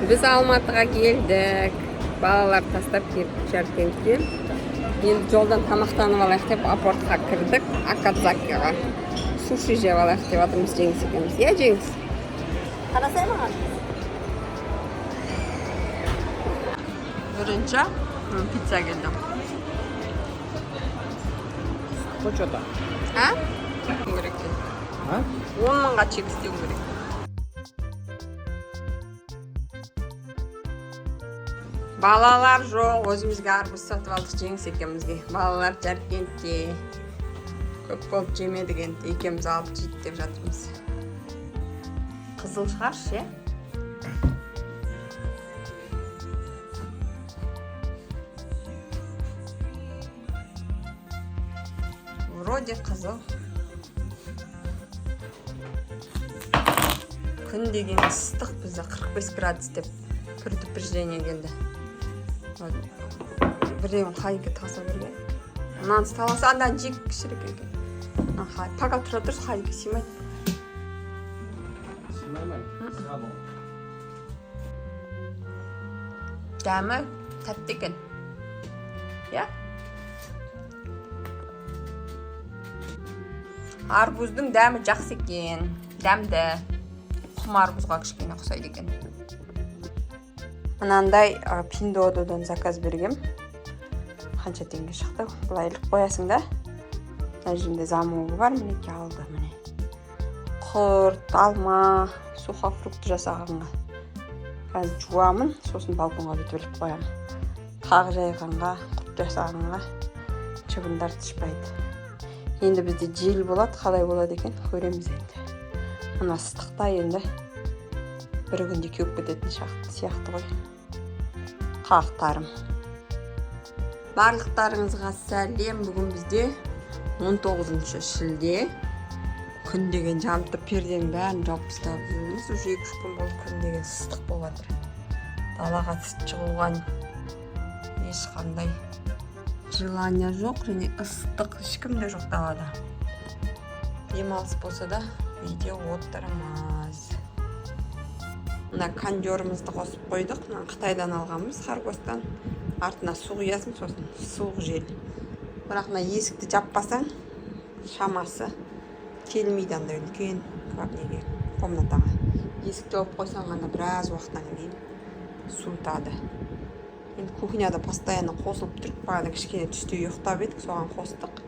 Biz Алматыға келдік. Балалар тастап келіп Жаркентке. Енді жолдан тамақтанып алайық деп апортқа кірдік. Акадзакиға. Суши жеп алайық деп жатырмыз Жеңіс екеуміз. Иә, Жеңіс? Қарасай маған. Бірінші пицца келді. Қочота. А? Керек екен. 10 мыңға чек істеу керек. Балалар жоқ, өзімізге арбыз сатып алдық Жеңіс екеумізге. Балалар Жаркентте көп болып жемедік енді, екеуміз алып жейді деп жатырмыз. Қызыл шығар, ше? Вроде қызыл. Күн деген ыстық, бізде 45 градус деп предупреждение келді. Біреуін қайғы таса берген. Мынаны саласа, андан жек кішірек екен. Паға тұра тұрс, қайғы симайды. Симаймай? Сабы. Дәмі тәтті екен. Я? Арбуздың дәмі жақсы екен. Дәмді. Құм арбузға кішкене ұқсайды екен. Мынандай Пиндододан заказ бергем. Қанша теңге шықты. Бұлай іліп қоясың да. Мына жерінде замуы бар, мінеке алды міне. Құрт, алма, сухофрукты жасағанға. Қазір жуамын, сосын балконға бүйтіп іліп қоямын. Қақ жайғанға, құрт жасағанға шыбындар түшпайды. Енді бізде жел болады, қалай болады екен, көреміз енді. Мына ыстықта енді бір күнде кеуіп кететін сияқты ғой. Қақтарым. Барлықтарыңызға сәлем. Бүгін бізде 19 шілде. Күн деген жамтып перденің бәрін жауып тастап жүрміз. Уже 2-3 күн болып күн деген ыстық болады. Далаға шығуға ешқандай желание жоқ, және ыстық ешкімде жоқ далада. Демалыс болса да видео отырмыз. Мына кондерімізді қосып қойдық. Мына Қытайдан алғанбыз, Харгостан. Артына су құясың, сосын суық жел. Бірақ мына есікті жаппасаң, шамасы келмейді андай үлкен комнатаға. Есікті жауып қойсаң ғана біраз уақыттан кейін суытады. Енді кухняда постоянно қосылып тұрып, бағана кішкене түсте ұйықтап едік, соған қостық.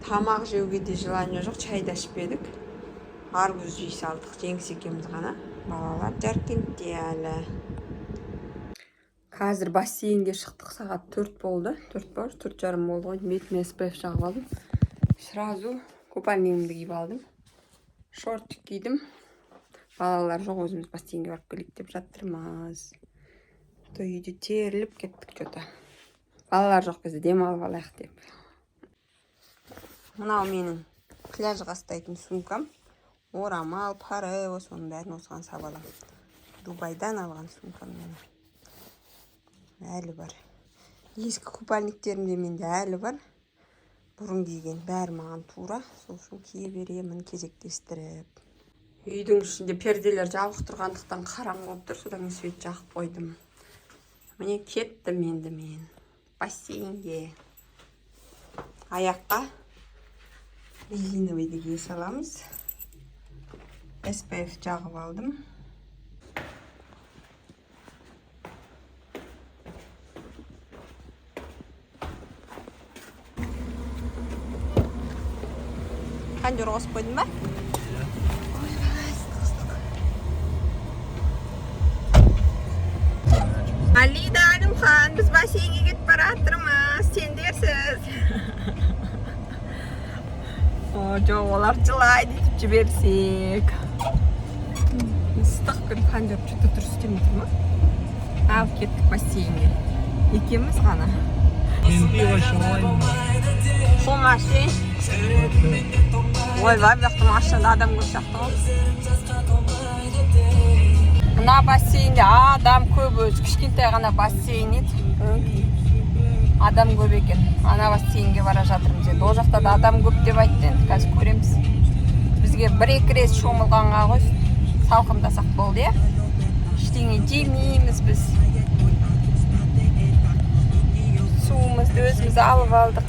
Тамақ жеуге де желание жоқ, чай да ішпедік. Арбуз жей салдық, Жеңіс екеуміз ғана. Балалар Жаркентте әлі. Қазір бассейнге шықтық, сағат 4 болды. 4:30 болды ғой. Бетіме SPF жағып алдым. Сразу купальнигімді киіп алдым. Шортик кидім. Балалар жоқ, өзіміз бассейнге барып келейік деп жатырмыз. Үйде теріліп кеттік что-то. Балалар жоқ, бізде демалып алайық деп. Мынау менің пляжға ұстайтын сумкам. Орамал, парео, соның бәрін осыған сабалам. Дубайдан алған сумкам менің. Әлі бар. Ескі купальниктерімде менде әлі бар. Бұрын киген бәрі маған тура. Сол үшін кие беремін кезектестіріп. Үйдің ішінде перделер жабық тұрғандықтан қараңғы болып тұр. Содан свет жағып қойдым. Міне кеттім енді мен бассейнге. Аяққа резиновый кие саламыз. SPF жағып алдым. Кондер қосып қойдың ба? Алида, Әлімхан, біз бассейнге кетіп бара жатырмыз. Сендерсіз. Жоқ, олар жылайды деп жіберсек. Ыстық күн, кондер что-то дұрыс істемей тұр ма? Алып кеттік бассейнге. Екеуміз ғана. Мен пиво ішемін. Соңа ше. Ойбай, бұяқтың ашында адам көп сияқты ғой. Мына бассейнде адам көп, өзі кішкентай ғана бассейн еді. Адам көп екен. Ана бассейнге бара жатырмыз. Ол жақта да адам көп деп айтты, енді қазір көреміз. Бізге бір-екі рет шомылғанға ғой салқындасақ болды, иә? Ештеңе жемейміз біз. Суымызды өзіміз алып алдық.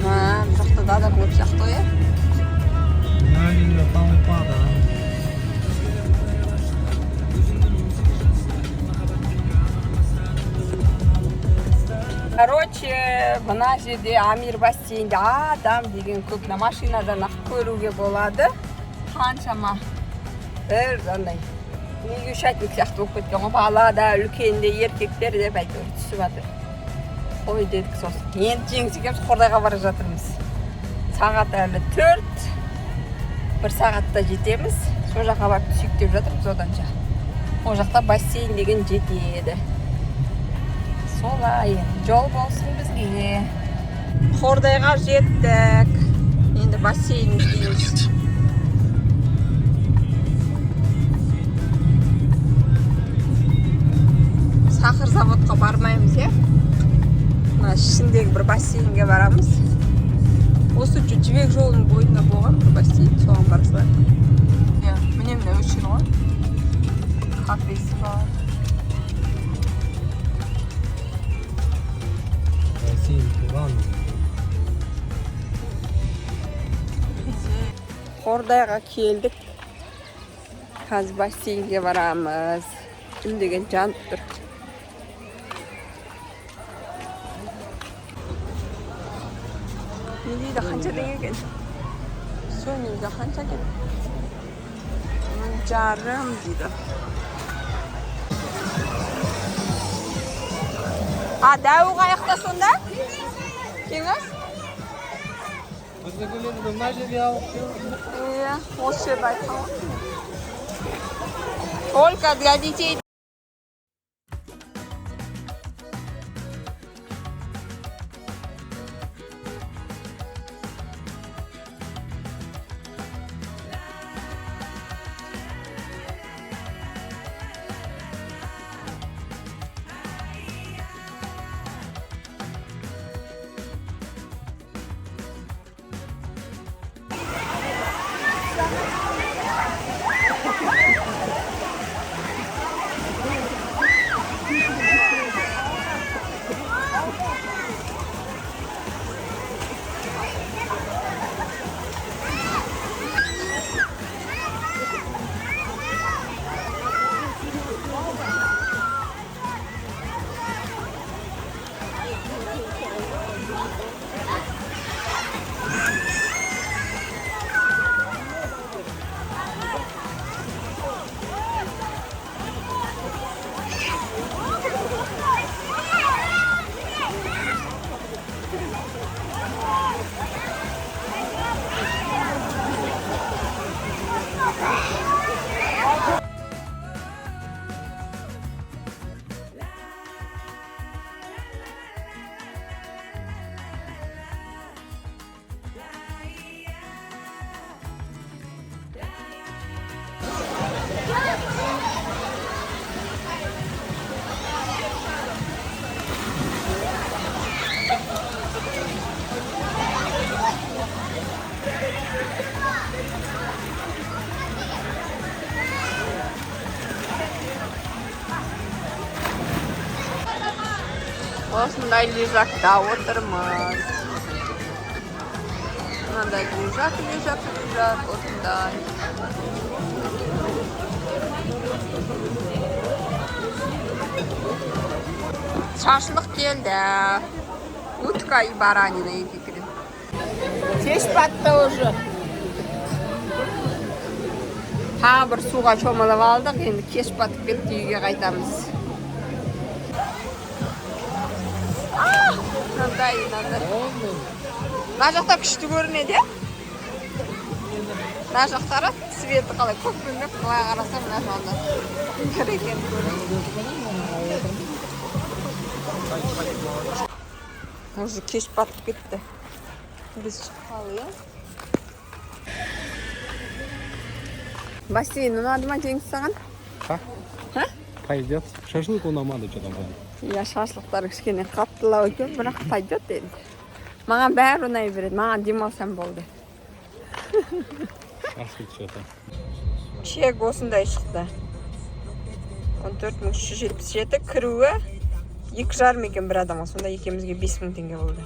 Бұл жақта да көп сияқты ғой, Там пада. Короче, мына жерде Амир бассейнде адам деген көп, машинадан ақ көруге болады. Қаншама бір андай неге шатник сияқты болып кеткен ғой, бала да, үлкен де, еркектер де әйтеуір түсіп жатыр. Ой дедік сосын. Енді жеңіс екеуміз Қордайға бара жатырмыз. Сағат әлі 4. Бір сағатта жетеміз. Сол жаққа барып түсейік деп жатырмыз оданша. Ол жақта бассейн деген жетеді. Солай, жол болсын бізге. Қордайға жеттік. Енді бассейн іздейміз. Сахар заводқа бармаймыз, е? Ішіндегі бір бассейнге барамыз. Осы жібек жолының бойында болған бір бассейн, соған барсылар. Міне өшір ғой. Кафесі бар. Бассейн туған. Қордайға келдік. Қазір бассейнге барамыз. Үндеген жанып тұр. Не дейді, қанша деген екен? Сөнімде қанша екен? 1,5 дейді. Дәу қаяқта сонда? Кеңіз? Бізді көлемді мына жерге алып келдік. Осы жерді айтқан ғой. Только для детей. Осындай лежакта отырмыз. Мынандай лежак осындай. Шашлық келді. Утка и баранина екі кірін. Теш батты уже. Tағы бір суға шомылып алдық, енді кеш батып кетті, үйге қайтамыз. Мынандай. Мына жақта күшті көрінеді. Мына жақтары светі қалай көп білмек, қалай қарасам мына жағында бір екен көрінеді. Уже кеш батып кетті. Біз шыққалы, е? Бассейн ұнады ма Жеңіс саған? Пойдет. Шашлык ұнамады что-то. Иә, шашлықтар кішкене қаттылау екен, бірақ пойдет енді. Маған бәрі ұнай береді, маған демалсам болды. Шашлык что-то. Чек осындай шықты. 14.377, кіруі 2,5 екен бір адамға, сонда екемізге 5.000 теңге болды.